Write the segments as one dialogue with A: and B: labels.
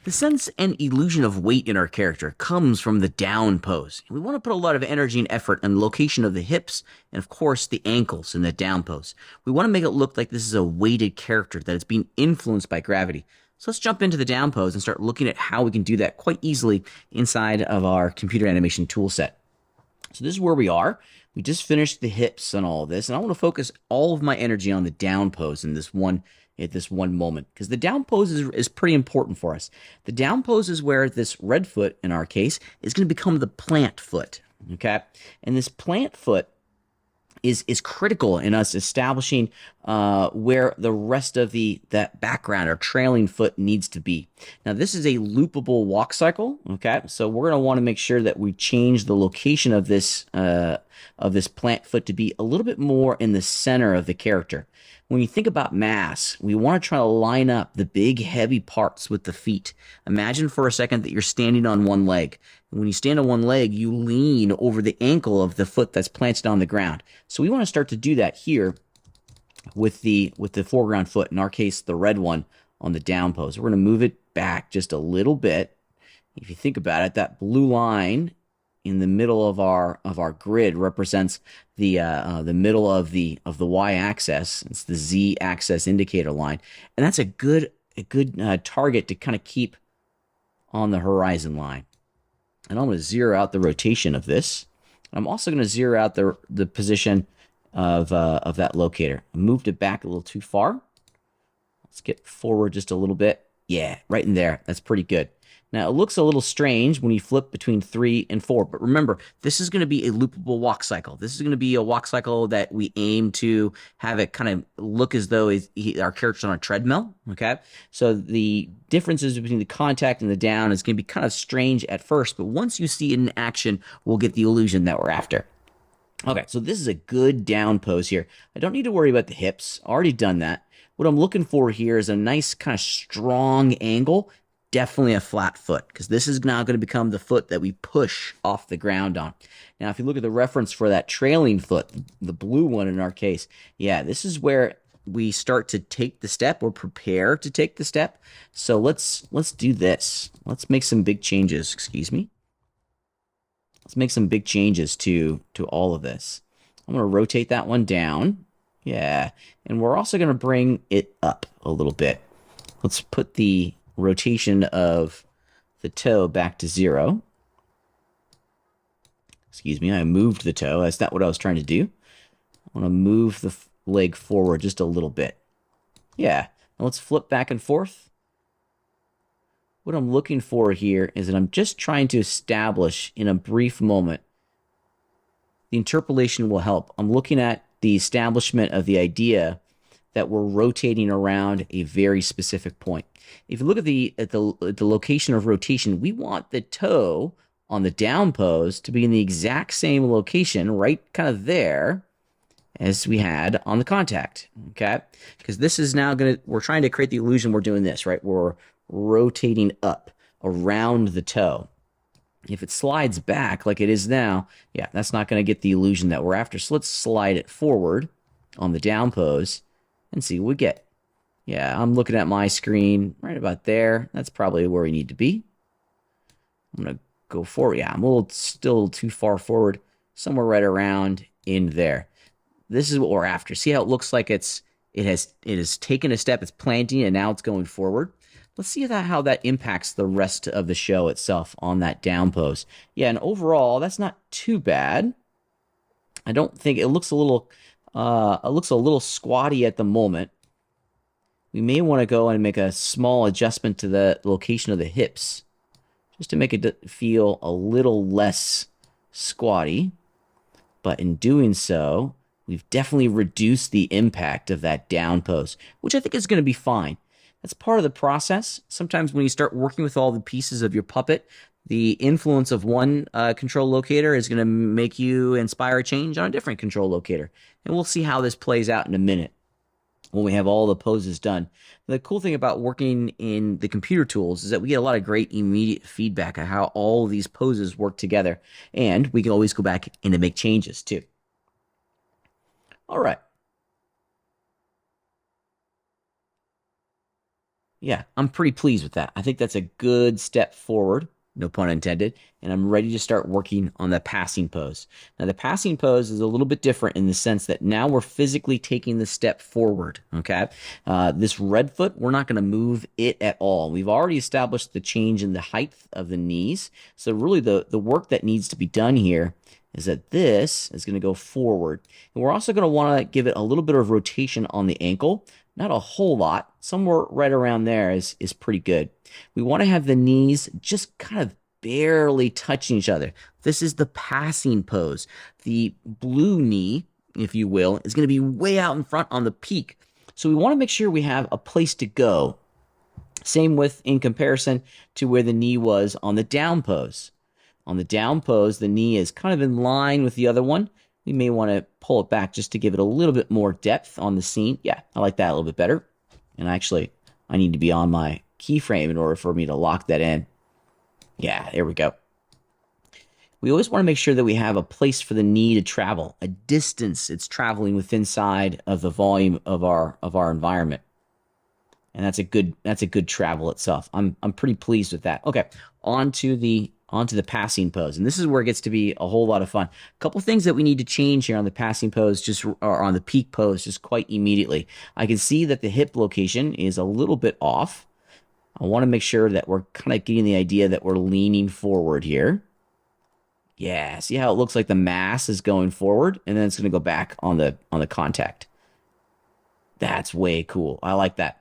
A: The sense and illusion of weight in our character comes from the down pose. We want to put a lot of energy and effort on the location of the hips and, of course, the ankles in the down pose. We want to make it look like this is a weighted character that is being influenced by gravity. So let's jump into the down pose and start looking at how we can do that quite easily inside of our computer animation toolset. So this is where we are. We just finished the hips and all of this, and I want to focus all of my energy on the down pose in this one moment, because the down pose is pretty important for us. The down pose is where this red foot, in our case, is going to become the plant foot, okay? And this plant foot is critical in us establishing where the rest of that background or trailing foot needs to be. Now, this is a loopable walk cycle, okay? So we're going to want to make sure that we change the location of this plant foot to be a little bit more in the center of the character. When you think about mass, we want to try to line up the big, heavy parts with the feet. Imagine for a second that you're standing on one leg. When you stand on one leg, you lean over the ankle of the foot that's planted on the ground. So we want to start to do that here with the foreground foot, in our case, the red one on the down pose. We're going to move it back just a little bit. If you think about it, that blue line in the middle of our grid represents the middle of the y-axis. It's the z-axis indicator line, and that's a good target to kind of keep on the horizon line. And I'm going to zero out the rotation of this. I'm also going to zero out the position of that locator. I moved it back a little too far. Let's get forward just a little bit. Yeah, right in there. That's pretty good. Now, it looks a little strange when you flip between 3 and 4, but remember, this is going to be a loopable walk cycle. This is going to be a walk cycle that we aim to have it kind of look as though our character's on a treadmill, okay? So the differences between the contact and the down is going to be kind of strange at first, but once you see it in action, we'll get the illusion that we're after. Okay, so this is a good down pose here. I don't need to worry about the hips. Already done that. What I'm looking for here is a nice kind of strong angle. Definitely a flat foot, because this is now going to become the foot that we push off the ground on. Now, if you look at the reference for that trailing foot, the blue one in our case, yeah, this is where we start to take the step or prepare to take the step. So let's do this. Let's make some big changes. Excuse me. Let's make some big changes to all of this. I'm going to rotate that one down. Yeah, and we're also going to bring it up a little bit. Let's put the rotation of the toe back to 0. Excuse me, I moved the toe. That's not what I was trying to do. I want to move the leg forward just a little bit. Yeah, now let's flip back and forth. What I'm looking for here is that I'm just trying to establish in a brief moment. The interpolation will help. I'm looking at the establishment of the idea that we're rotating around a very specific point. If you look at the location of rotation, we want the toe on the down pose to be in the exact same location, right kind of there, as we had on the contact, okay? Because this is now we're trying to create the illusion we're doing this, right? We're rotating up around the toe. If it slides back like it is now, yeah, that's not going to get the illusion that we're after. So let's slide it forward on the down pose and see what we get. Yeah, I'm looking at my screen right about there. That's probably where we need to be. I'm going to go forward. Yeah, I'm still too far forward. Somewhere right around in there. This is what we're after. See how it looks like it has taken a step, it's planting, and now it's going forward. Let's see how that impacts the rest of the show itself on that down pose. Yeah, and overall, that's not too bad. I don't think it looks a little squatty at the moment. We may want to go and make a small adjustment to the location of the hips, just to make it feel a little less squatty. But in doing so, we've definitely reduced the impact of that down pose, which I think is going to be fine. That's part of the process. Sometimes when you start working with all the pieces of your puppet, the influence of one control locator is going to make you inspire a change on a different control locator. And we'll see how this plays out in a minute when we have all the poses done. The cool thing about working in the computer tools is that we get a lot of great immediate feedback on how all of these poses work together. And we can always go back and make changes too. All right. Yeah, I'm pretty pleased with that. I think that's a good step forward, no pun intended, and I'm ready to start working on the passing pose. Now, the passing pose is a little bit different in the sense that now we're physically taking the step forward, okay? This red foot, we're not going to move it at all. We've already established the change in the height of the knees, so really the work that needs to be done here is that this is going to go forward. And we're also going to want to give it a little bit of rotation on the ankle. Not a whole lot. Somewhere right around there is pretty good. We want to have the knees just kind of barely touching each other. This is the passing pose. The blue knee, if you will, is going to be way out in front on the peak. So we want to make sure we have a place to go. Same with in comparison to where the knee was on the down pose. On the down pose, the knee is kind of in line with the other one. We may want to pull it back just to give it a little bit more depth on the scene. Yeah, I like that a little bit better. And actually, I need to be on my keyframe in order for me to lock that in. Yeah, there we go. We always want to make sure that we have a place for the knee to travel, a distance it's traveling within inside of the volume of our environment. And that's a good travel itself. I'm pretty pleased with that. Okay, onto the passing pose. And this is where it gets to be a whole lot of fun. A couple things that we need to change here on the passing pose, or on the peak pose, just quite immediately. I can see that the hip location is a little bit off. I want to make sure that we're kind of getting the idea that we're leaning forward here. Yeah, see how it looks like the mass is going forward, and then it's going to go back on the contact. That's way cool. I like that.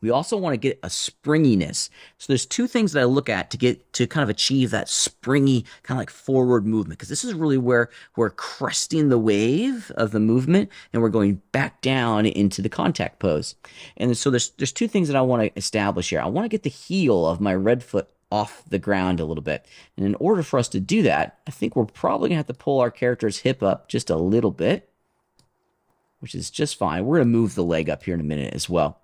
A: We also want to get a springiness. So there's two things that I look at to kind of achieve that springy kind of like forward movement, because this is really where we're cresting the wave of the movement and we're going back down into the contact pose. And so there's two things that I want to establish here. I want to get the heel of my red foot off the ground a little bit. And in order for us to do that, I think we're probably going to have to pull our character's hip up just a little bit, which is just fine. We're going to move the leg up here in a minute as well.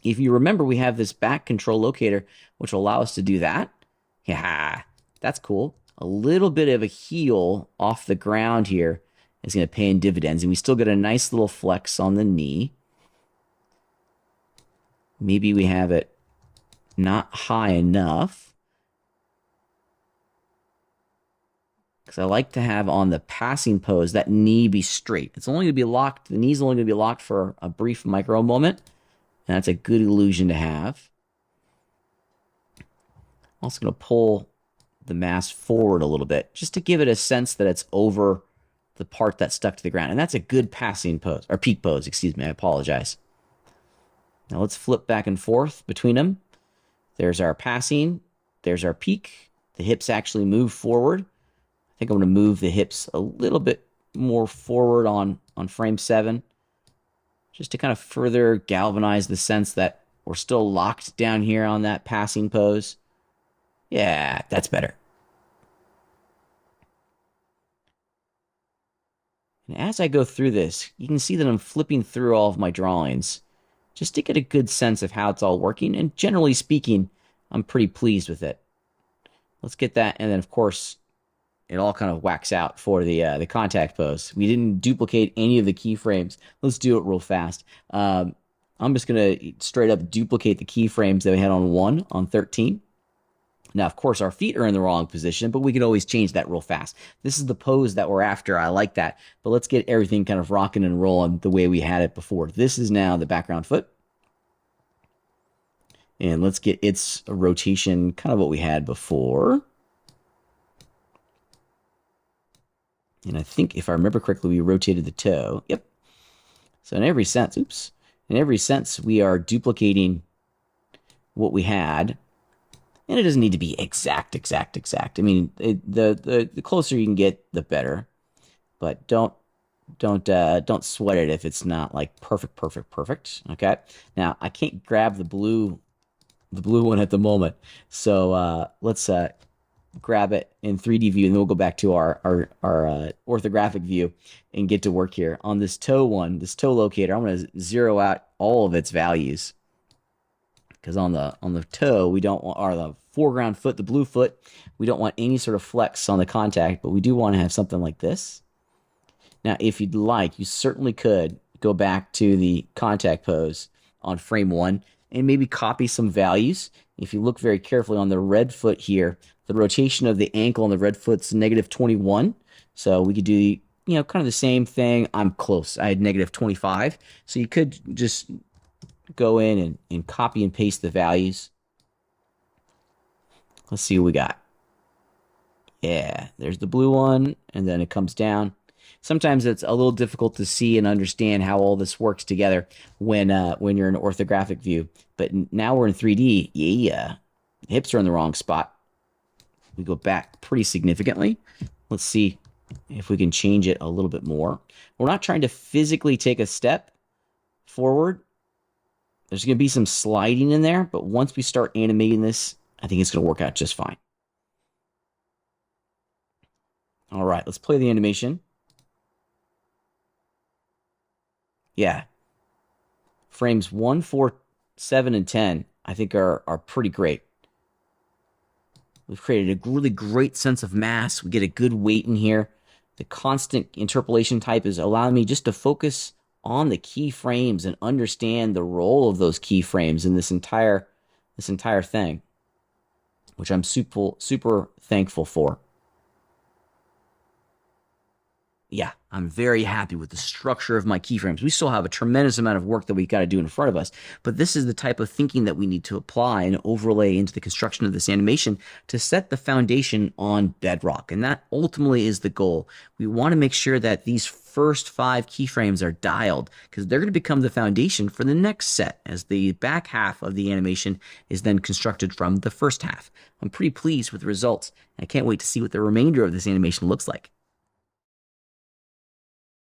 A: If you remember, we have this back control locator, which will allow us to do that. Yeah, that's cool. A little bit of a heel off the ground here is going to pay in dividends, and we still get a nice little flex on the knee. Maybe we have it not high enough, because I like to have on the passing pose that knee be straight. It's only going to be locked. The knee's only going to be locked for a brief micro moment. And that's a good illusion to have. I'm also going to pull the mass forward a little bit, just to give it a sense that it's over the part that's stuck to the ground. And that's a good passing pose, or peak pose, excuse me, I apologize. Now let's flip back and forth between them. There's our passing, there's our peak. The hips actually move forward. I think I'm going to move the hips a little bit more forward on frame 7. Just to kind of further galvanize the sense that we're still locked down here on that passing pose. Yeah, that's better. And as I go through this, you can see that I'm flipping through all of my drawings just to get a good sense of how it's all working. And generally speaking, I'm pretty pleased with it. Let's get that. And then, of course, it all kind of whacks out for the contact pose. We didn't duplicate any of the keyframes. Let's do it real fast. I'm just going to straight up duplicate the keyframes that we had on 13. Now, of course, our feet are in the wrong position, but we can always change that real fast. This is the pose that we're after. I like that. But let's get everything kind of rocking and rolling the way we had it before. This is now the background foot. And let's get its rotation kind of what we had before. And I think if I remember correctly, we rotated the toe. Yep. So in every sense, we are duplicating what we had. And it doesn't need to be exact. I mean, the closer you can get, the better. But don't sweat it if it's not like perfect. Okay. Now I can't grab the blue one at the moment. So let's grab it in 3D view, and then we'll go back to our orthographic view and get to work here. On this toe locator, I'm going to zero out all of its values, because on the toe, we don't want, or the foreground foot, the blue foot, we don't want any sort of flex on the contact, but we do want to have something like this. Now, if you'd like, you certainly could go back to the contact pose on frame 1 and maybe copy some values. If you look very carefully on the red foot here, the rotation of the ankle on the red foot's -21. So we could do, kind of the same thing. I'm close. I had -25. So you could just go in and copy and paste the values. Let's see what we got. Yeah, there's the blue one, and then it comes down. Sometimes it's a little difficult to see and understand how all this works together when you're in orthographic view. But now we're in 3D. Yeah, hips are in the wrong spot. We go back pretty significantly. Let's see if we can change it a little bit more. We're not trying to physically take a step forward. There's going to be some sliding in there, but once we start animating this, I think it's going to work out just fine. All right, let's play the animation. Yeah. Frames 1, 4, 7, and 10, I think are pretty great. We've created a really great sense of mass. We get a good weight in here. The constant interpolation type is allowing me just to focus on the keyframes and understand the role of those keyframes in this entire thing, which I'm super thankful for. Yeah, I'm very happy with the structure of my keyframes. We still have a tremendous amount of work that we got to do in front of us, but this is the type of thinking that we need to apply and overlay into the construction of this animation to set the foundation on bedrock. And that ultimately is the goal. We want to make sure that these first 5 keyframes are dialed because they're going to become the foundation for the next set as the back half of the animation is then constructed from the first half. I'm pretty pleased with the results. I can't wait to see what the remainder of this animation looks like.